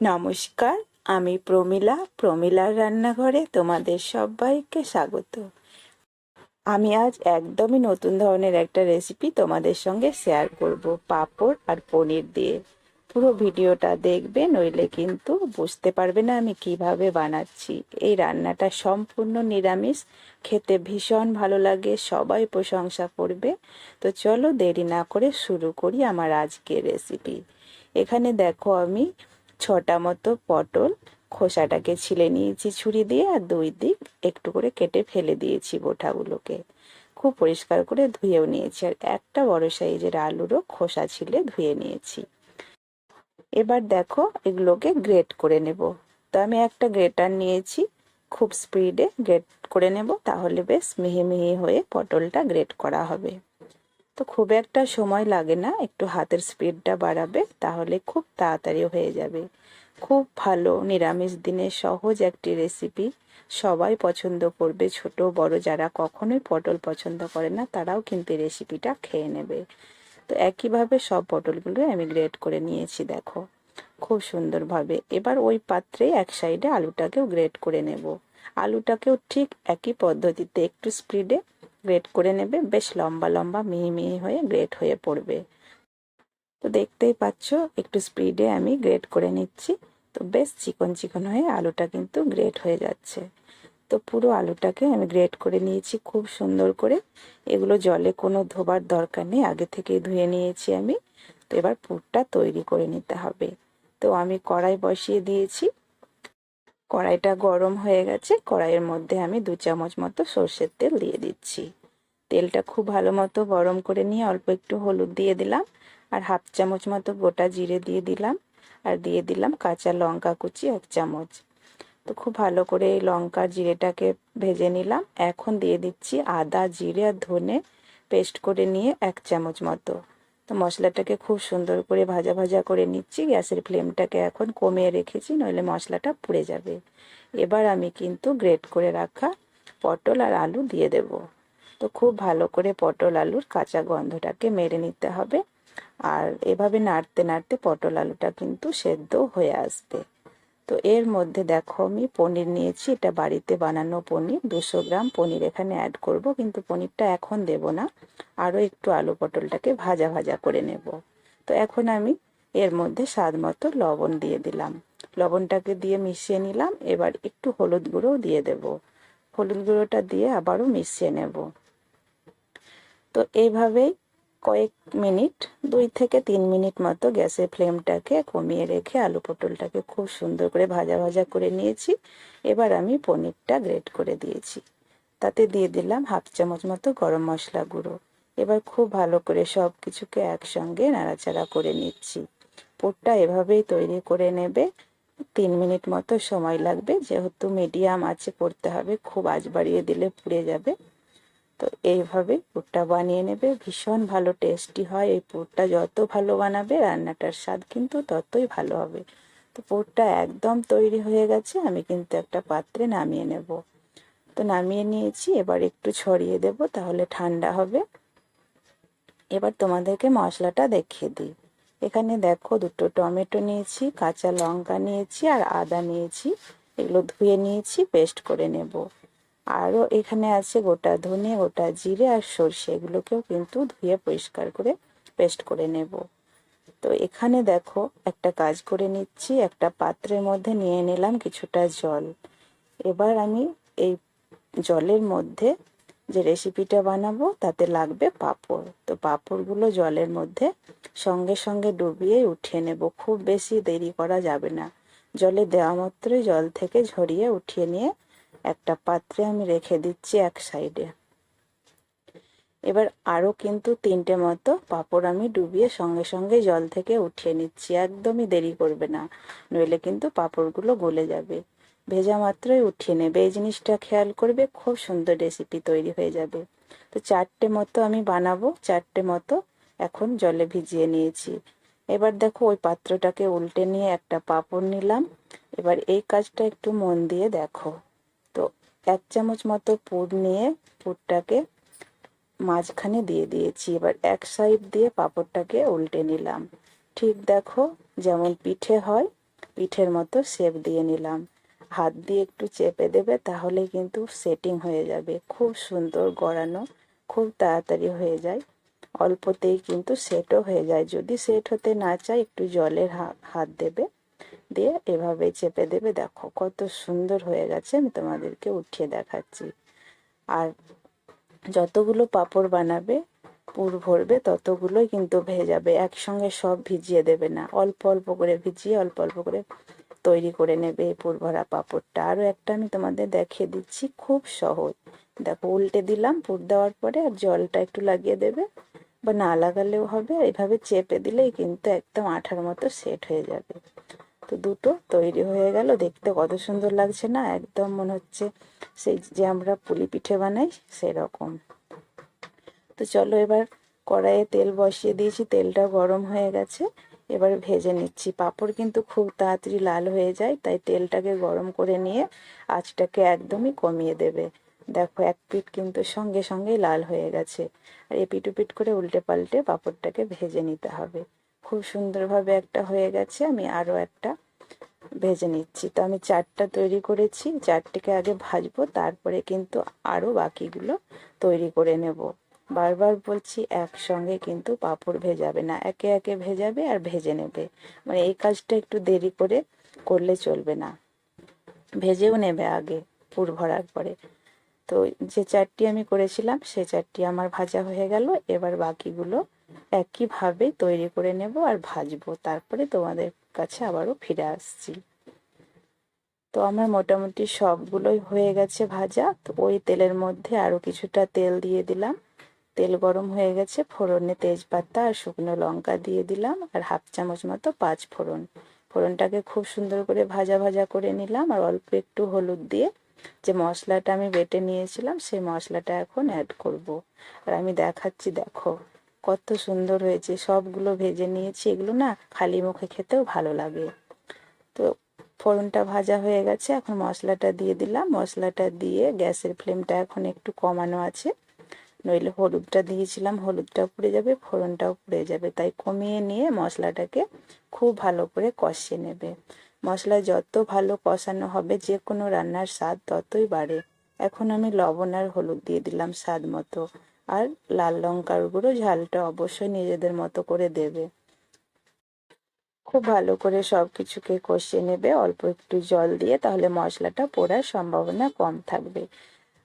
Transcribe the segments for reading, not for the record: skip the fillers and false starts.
নমস্কার, আমি প্রমিলার রান্নাঘরে তোমাদের সবাইকে স্বাগত। আমি আজ একদমই নতুন ধরনের একটা রেসিপি তোমাদের সঙ্গে শেয়ার করব, পাঁপড় আর পনির দিয়ে। পুরো ভিডিওটা দেখবে, নইলে কিন্তু বুঝতে পারবে না আমি কিভাবে বানাচ্ছি। এই রান্নাটা সম্পূর্ণ নিরামিষ, খেতে ভীষণ ভালো লাগে, সবাই প্রশংসা করবে। তো চলো দেরি না করে শুরু করি আমার আজকের রেসিপি। এখানে দেখো আমি 6টা মতো পটল খোসাটাকে ছিলে নিয়েছি ছুরি দিয়ে, আর দুই দিক একটু করে কেটে ফেলে দিয়েছি বোটাগুলোকে। খুব পরিষ্কার করে ধুয়েও নিয়েছি, আর একটা বড় সাইজের আলুরও খোসা ছিলে ধুয়ে নিয়েছি। এবার দেখো এগুলোকে গ্রেট করে নেব। তো আমি একটা গ্রেটার নিয়েছি, খুব স্পিডে গ্রেট করে নেব, তাহলে বেশ মিহি মিহি হয়ে পটলটা গ্রেট করা হবে। তো খুব একটা সময় লাগে না, একটু হাতের স্পিডটা বাড়াবে, তাহলে খুব তাড়াতাড়ি হয়ে যাবে। খুব ভালো নিরামিষ দিনে সহজ একটি রেসিপি, সবাই পছন্দ করবে, ছোট বড় যারা কখনোই পটল পছন্দ করে না তারাও কিন্তু এই রেসিপিটা খেয়ে নেবে। তো একইভাবে সব পটলগুলো আমি গ্রেট করে নিয়েছি দেখো, খুব সুন্দরভাবে। এবার ওই পাত্রে এক সাইডে আলুটাকেও গ্রেট করে নেব। আলুটাকেও ঠিক একই পদ্ধতিতে একটু স্পিডে গ্রেট করে নেবে, বেশ লম্বা লম্বা মিহি মিহি হয়ে গ্রেট হয়ে পড়বে। তো দেখতেই পাচ্ছ একটু স্পিডে আমি গ্রেট করে নিচ্ছি। তো বেশ চিকন চিকন হয়ে আলুটা কিন্তু গ্রেট হয়ে যাচ্ছে। তো পুরো আলুটাকে আমি গ্রেট করে নিয়েছি খুব সুন্দর করে। এগুলো জলে কোনো ধোবার দরকার নেই, আগে থেকেই ধুয়ে নিয়েছি আমি। তো এবার পুরটা তৈরি করে নিতে হবে। তো আমি কড়াই বসিয়ে দিয়েছি, কড়াইটা গরম হয়ে গেছে। কড়াইয়ের মধ্যে আমি 2 চামচ মতো সর্ষের তেল দিয়ে দিচ্ছি। তেলটা খুব ভালো মতো গরম করে নিয়ে অল্প একটু হলুদ দিয়ে দিলাম, আর 1/2 চামচ মতো গোটা জিরে দিয়ে দিলাম, আর দিয়ে দিলাম কাঁচা লঙ্কা কুচি 1 চামচ। তো খুব ভালো করে এই লঙ্কা জিরেটাকে ভেজে নিলাম। এখন দিয়ে দিচ্ছি আদা জিরে আর ধনে পেস্ট করে নিয়ে 1 চামচ মতো। তো মশলাটাকে খুব সুন্দর করে ভাজা ভাজা করে নিচ্ছি। গ্যাসের ফ্লেমটাকে এখন কমিয়ে রেখেছি, নইলে মশলাটা পুড়ে যাবে। এবার আমি কিন্তু গ্রেট করে রাখা পটল আর আলু দিয়ে দেব। তো খুব ভালো করে পটল আলুর কাঁচা গন্ধটাকে মেরে নিতে হবে, আর এভাবে নাড়তে নাড়তে পটল আলুটা কিন্তু সেদ্ধ হয়ে আসবে। তো এর মধ্যে দেখো আমি পনির নিয়েছি, এটা বাড়িতে বানানো পনির, 200 গ্রাম পনির এখানে অ্যাড করব, কিন্তু পনিরটা এখন দেব না, আরও একটু আলু পটলটাকে ভাজা ভাজা করে নেব। তো এখন আমি এর মধ্যে স্বাদ মতো লবণ দিয়ে দিলাম, লবণটাকে দিয়ে মিশিয়ে নিলাম। এবার একটু হলুদ গুঁড়োও দিয়ে দেব, হলুদ গুঁড়োটা দিয়ে আবারও মিশিয়ে নেব। তো এইভাবেই কয়েক মিনিট 2 থেকে 3 মিনিট মতো গ্যাসের ফ্লেমটাকে কমিয়ে রেখে আলু পটলটাকে খুব সুন্দর করে ভাজা ভাজা করে নিয়েছি। এবার আমি পনিরটা গ্রেট করে দিয়েছি, তাতে দিয়ে দিলাম 1/2 চামচ মতো গরম মশলা গুঁড়ো। এবার খুব ভালো করে সব কিছুকে একসঙ্গে নাড়াচাড়া করে নিচ্ছি। পুরটা এভাবেই তৈরি করে নেবে, 3 মিনিট মতো সময় লাগবে, যেহেতু মিডিয়াম আঁচে করতে হবে, খুব আঁচ বাড়িয়ে দিলে পুড়ে যাবে। তো এইভাবে পুরটা বানিয়ে নেবে, ভীষণ ভালো টেস্টি হয়। এই পুরটা যত ভালো বানাবে রান্নাটার স্বাদ কিন্তু ততই ভালো হবে। তো পুরটা একদম তৈরি হয়ে গেছে, আমি কিন্তু একটা পাত্রে নামিয়ে নেব। তো নামিয়ে নিয়েছি, এবার একটু ছড়িয়ে দেব, তাহলে ঠান্ডা হবে। এবার তোমাদেরকে মশলাটা দেখিয়ে দিই। এখানে দেখো 2টো টমেটো নিয়েছি, কাঁচা লঙ্কা নিয়েছি, আর আদা নিয়েছি। এগুলো ধুয়ে নিয়েছি, পেস্ট করে নেব। আরও এখানে আছে গোটা ধনে, গোটা জিরে আর সর্ষে, এগুলোকেও কিন্তু ধুয়ে পরিষ্কার করে পেস্ট করে নেব। তো এখানে দেখো একটা কাজ করে নিচ্ছি, একটা পাত্রের মধ্যে নিয়ে নিলাম কিছুটা জল। এবার আমি এই জলের মধ্যে যে রেসিপিটা বানাবো তাতে লাগবে পাঁপড়। তো পাঁপড়গুলো জলের মধ্যে সঙ্গে সঙ্গে ডুবিয়ে উঠিয়ে নেব, খুব বেশি দেরি করা যাবে না। জলে দেওয়া মাত্রই জল থেকে ঝরিয়ে উঠিয়ে নিয়ে একটা পাত্রে আমি রেখে দিচ্ছি এক সাইডে। এবার আরও কিন্তু 3টে মতো পাঁপড় আমি ডুবিয়ে সঙ্গে সঙ্গে জল থেকে উঠিয়ে নিচ্ছি, একদমই দেরি করবে না, নইলে কিন্তু পাঁপড়গুলো গলে যাবে। ভেজা মাত্রই উঠিয়ে নেবে, এই জিনিসটা খেয়াল করবে, খুব সুন্দর রেসিপি তৈরি হয়ে যাবে। তো 4টে মতো আমি বানাবো, 4টে মতো এখন জলে ভিজিয়ে নিয়েছি। এবার দেখো ওই পাত্রটাকে উল্টে নিয়ে একটা পাঁপড় নিলাম। এবার এই কাজটা একটু মন দিয়ে দেখো। তো 1 চামচ মতো পুর নিয়ে পুরটাকে মাঝখানে দিয়ে দিয়েছি। এবার এক সাইড দিয়ে পাঁপড়টাকে উল্টে নিলাম, ঠিক দেখো যেমন পিঠে হয় পিঠের মতো শেপ দিয়ে নিলাম। হাত দিয়ে একটু চেপে দেবে, তাহলে কিন্তু সেটিং হয়ে যাবে। খুব সুন্দর গড়ানো, খুব তাড়াতাড়ি হয়ে যায়, অল্পতেই কিন্তু সেটও হয়ে যায়। যদি সেট হতে না চায় একটু জলের হাত দেবে, দিয়ে এভাবে চেপে দেবে। দেখো কত সুন্দর হয়ে গেছে, আমি তোমাদেরকে উঠিয়ে দেখাচ্ছি। আর যতগুলো পাঁপড় বানাবে, পুর ভরবে, ততগুলোই কিন্তু ভেজাবে। একসঙ্গে সব ভিজিয়ে দেবে না, অল্প অল্প করে ভিজিয়ে অল্প অল্প করে তৈরি করে নেবে এই পুর ভরা পাঁপড়টা। আরও একটা আমি তোমাদের দেখিয়ে দিচ্ছি, খুব সহজ। দেখো উল্টে দিলাম পুর দেওয়ার পরে, আর জলটা একটু লাগিয়ে দেবে, বা না লাগালেও হবে। এইভাবে চেপে দিলেই কিন্তু একদম আঠার মতো সেট হয়ে যাবে। তো দুটো তৈরি হয়ে গেল। দেখতে কত সুন্দর লাগছে না? একদম মনে হচ্ছে সেই যে আমরা পুলি পিঠে বানাই সেরকম। তো চলো এবার কড়াইয়ে তেল বসিয়ে দিয়েছি, তেলটা গরম হয়ে গেছে। এবার ভেজে নিচ্ছি। পাঁপড় কিন্তু খুব তাড়াতাড়ি লাল হয়ে যায়, তাই তেলটাকে গরম করে নিয়ে আঁচটাকে একদমই কমিয়ে দেবে। দেখো এক পিঠ কিন্তু সঙ্গে সঙ্গেই লাল হয়ে গেছে। আর এপিট ওপিট করে উল্টে পাল্টে পাঁপড়টাকে ভেজে নিতে হবে। খুব সুন্দরভাবে একটা হয়ে গেছে। আমি আরও একটা ভেজে নিচ্ছি। তো আমি 4টা তৈরি করেছি, 4টিকে আগে ভাজবো, তারপরে কিন্তু আরও বাকিগুলো তৈরি করে নেব। বারবার বলছি, একসঙ্গে কিন্তু পাঁপড় ভেজাবে না, একে একে ভেজাবে আর ভেজে নেবে। মানে এই কাজটা একটু দেরি করে করলে চলবে না, ভেজেও নেবে আগে পুর ভরার পরে। তো যে 4টি আমি করেছিলাম সে 4টি আমার ভাজা হয়ে গেল। এবার বাকিগুলো একইভাবে তৈরি করে নেব আর ভাজবো, তারপরে তোমাদের কাছে আবারও ফিরে আসছি। তো আমার মোটামুটি সবগুলোই হয়ে গেছে ভাজা। তো ওই তেলের মধ্যে আরও কিছুটা তেল দিয়ে দিলাম। তেল গরম হয়ে গেছে, ফোড়নে তেজপাতা আর শুকনো লঙ্কা দিয়ে দিলাম, আর 1/2 চামচ মতো 5 ফোড়ন। ফোড়নটাকে খুব সুন্দর করে ভাজা ভাজা করে নিলাম, আর অল্প একটু হলুদ দিয়ে যে মশলাটা আমি বেটে নিয়েছিলাম সেই মশলাটা এখন অ্যাড করব। আর আমি দেখাচ্ছি, দেখো কত সুন্দর হয়েছে। সবগুলো ভেজে নিয়েছি, এগুলো না খালি মুখে খেতেও ভালো লাগে। তো ফোড়নটা ভাজা হয়ে গেছে, এখন মশলাটা দিয়ে দিলাম। মশলাটা দিয়ে গ্যাসের ফ্লেমটা এখন একটু কমানো আছে, নইলে হলুদটা দিয়েছিলাম, হলুদটা পুড়ে যাবে, ফোড়নটাও পুড়ে যাবে। তাই কমিয়ে নিয়ে মশলাটাকে খুব ভালো করে কষিয়ে নেবে। মশলা যত ভালো কষানো হবে, যে কোনো রান্নার স্বাদ ততই বাড়ে। এখন আমি লবণ আর হলুদ দিয়ে দিলাম স্বাদ মতো, আর লাল লঙ্কার গুঁড়ো। ঝালটা অবশ্যই নিজেদের মতো করে দেবে। খুব ভালো করে সব কিছুকে কষিয়ে নেবে অল্প একটু জল দিয়ে, তাহলে মশলাটা পোড়ার সম্ভাবনা কম থাকবে।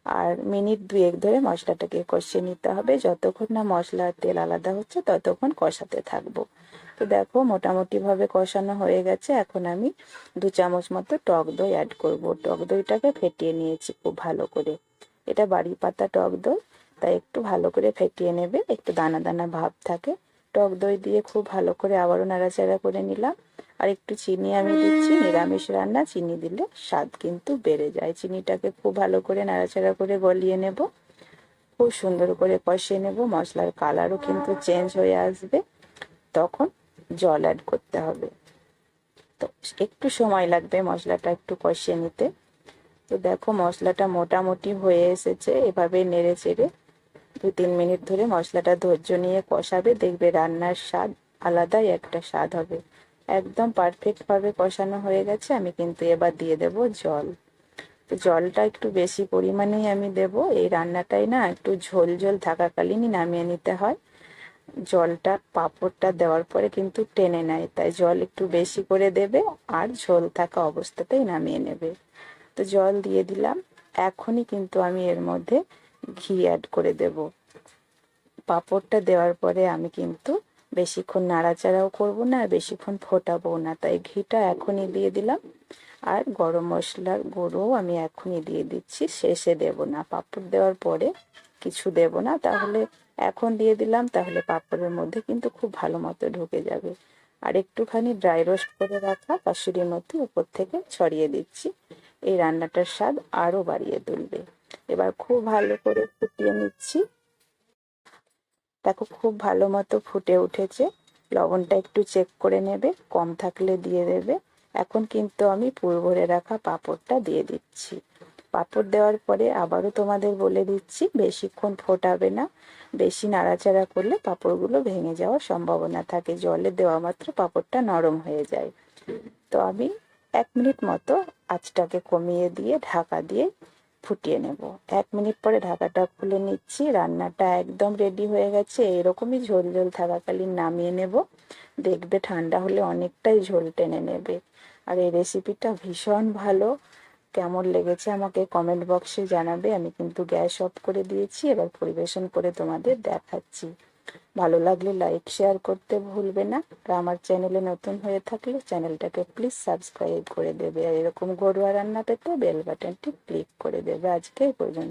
আর মিনিট 2 ধরে মশলাটাকে কষিয়ে নিতে হবে। যতক্ষণ না মশলার তেল আলাদা হচ্ছে ততক্ষণ কষাতে থাকবো। তো দেখো মোটামুটিভাবে কষানো হয়ে গেছে। এখন আমি 2 চামচ মতো টক দই অ্যাড করব। টক দইটাকে ফেটিয়ে নিয়েছি খুব ভালো করে। এটা বাড়ি পাতা টক দই, তাই একটু ভালো করে ফেটিয়ে নেবে, একটু দানা দানা ভাব থাকে। টক দই দিয়ে খুব ভালো করে আবারও নাড়াচাড়া করে নিলাম। আর একটু চিনি আমি দিচ্ছি, নিরামিষ রান্না চিনি দিলে স্বাদ কিন্তু বেড়ে যায়। চিনিটাকে খুব ভালো করে নাড়াচাড়া করে গলিয়ে নেব, খুব সুন্দর করে কষিয়ে নেব। মশলার কালারও কিন্তু চেঞ্জ হয়ে আসবে, তখন জল অ্যাড করতে হবে। তো একটু সময় লাগবে মশলাটা একটু কষিয়ে নিতে। তো দেখো মশলাটা মোটামুটি হয়ে এসেছে। এভাবে নেড়ে চেড়ে 2-3 মিনিট ধরে মশলাটা ধৈর্য নিয়ে কষাবে, দেখবে রান্নার স্বাদ আলাদাই একটা স্বাদ হবে। একদম পারফেক্ট ভাবে কষানো হয়ে গেছে। আমি কিন্তু এবার দিয়ে দেব জল। তো জলটা একটু বেশি পরিমাণেই আমি দেব। এই রান্নাটাই না একটু ঝোল ঝোল থাকাকালীনই নামিয়ে নিতে হয়। জলটা পাঁপড়টা দেওয়ার পরে কিন্তু টেনে নেয়, তাই জল একটু বেশি করে দেবে, আর ঝোল থাকা অবস্থাতেই নামিয়ে নেবে। তো জল দিয়ে দিলাম। এখনই কিন্তু আমি এর মধ্যে ঘি অ্যাড করে দেব। পাঁপড়টা দেওয়ার পরে আমি কিন্তু বেশিক্ষণ নাড়াচাড়াও করব না, আর বেশিক্ষণ ফোটাবো না, তাই ঘিটা এখনই দিয়ে দিলাম। আর গরম মশলার গুঁড়োও আমি এখনই দিয়ে দিচ্ছি, শেষে দেব না। পাঁপড় দেওয়ার পরে কিছু দেব না, তাহলে এখন দিয়ে দিলাম, তাহলে পাঁপড়ের মধ্যে কিন্তু খুব ভালো মতো ঢুকে যাবে। আর একটুখানি ড্রাই রোস্ট করে রাখা কাসুরি মেথি উপর থেকে ছড়িয়ে দিচ্ছি। এই রান্নাটার স্বাদ আরও বাড়িয়ে তুলবে। এবার খুব ভালো করে ফুটিয়ে নিচ্ছি। দেখো খুব ভালো মতো ফুটে উঠেছে। লবণটা একটু চেক করে নেবে, কম থাকলে দিয়ে দেবে। এখন কিন্তু আমি পুর ভরে রাখা পাঁপড়টা দিয়ে দিচ্ছি। পাঁপড় দেওয়ার পরে আবারও তোমাদের বলে দিচ্ছি, বেশিক্ষণ ফোটাবে না। বেশি নাড়াচাড়া করলে পাঁপড়গুলো ভেঙে যাওয়ার সম্ভাবনা থাকে। জলে দেওয়া মাত্র পাঁপড়টা নরম হয়ে যায়। তো আমি 1 মিনিট মতো আঁচটাকে কমিয়ে দিয়ে ঢাকা দিয়ে ফুটিয়ে নেব। 1 মিনিট পরে ঢাকাটা খুলে নিচ্ছি। রান্নাটা একদম রেডি হয়ে গেছে। এরকমই ঝোল ঝোল থাকাকালীন নামিয়ে নেব। দেখবে ঠান্ডা হলে অনেকটাই ঝোল টেনে নেবে। আর এই রেসিপিটা ভীষণ ভালো। কেমন লেগেছে আমাকে কমেন্ট বক্সে জানাবে। আমি কিন্তু গ্যাস অফ করে দিয়েছি। এবার পরিবেশন করে তোমাদের দেখাচ্ছি। ভালো লাগলে লাইক শেয়ার করতে ভুলবে না। আর আমার চ্যানেলে নতুন হয়ে থাকলে চ্যানেলটাকে প্লিজ সাবস্ক্রাইব করে দেবে। আর এরকম ঘরোয়া রান্না পেতে বেল বাটনটি ক্লিক করে দেবে। আজকে এই পর্যন্ত।